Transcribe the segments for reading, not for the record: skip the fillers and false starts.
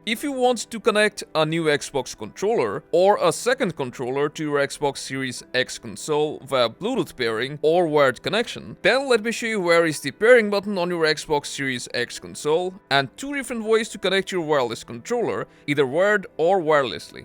If you want to connect a new Xbox controller or a second controller to your Xbox Series X console via Bluetooth pairing or wired connection, then let me show you where is the pairing button on your Xbox Series X console and two different ways to connect your wireless controller, either wired or wirelessly.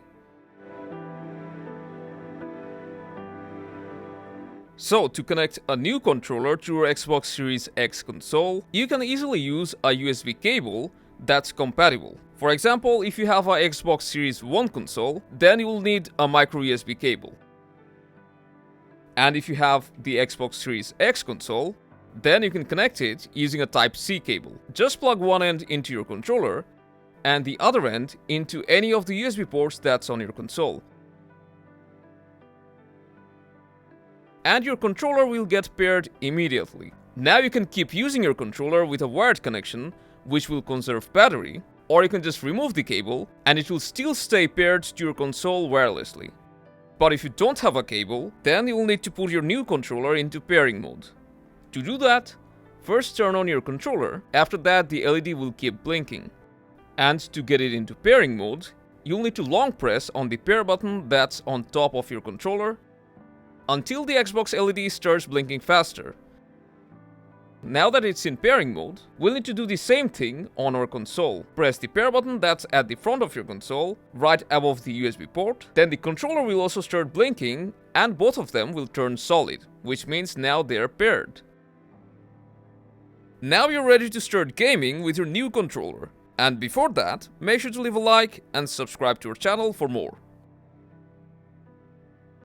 So, to connect a new controller to your Xbox Series X console, you can easily use a USB cable that's compatible. For example, if you have a Xbox Series 1 console, then you will need a micro USB cable. And if you have the Xbox Series X console, then you can connect it using a Type-C cable. Just plug one end into your controller and the other end into any of the USB ports that's on your console. And your controller will get paired immediately. Now you can keep using your controller with a wired connection, which will conserve battery, or you can just remove the cable and it will still stay paired to your console wirelessly. But if you don't have a cable, then you will need to put your new controller into pairing mode. To do that, first turn on your controller, after that the LED will keep blinking. And to get it into pairing mode, you'll need to long press on the pair button that's on top of your controller until the Xbox LED starts blinking faster. Now that it's in pairing mode, we'll need to do the same thing on our console. Press the pair button that's at the front of your console, right above the USB port. Then the controller will also start blinking and both of them will turn solid, which means now they're paired. Now you're ready to start gaming with your new controller. And before that, make sure to leave a like and subscribe to our channel for more.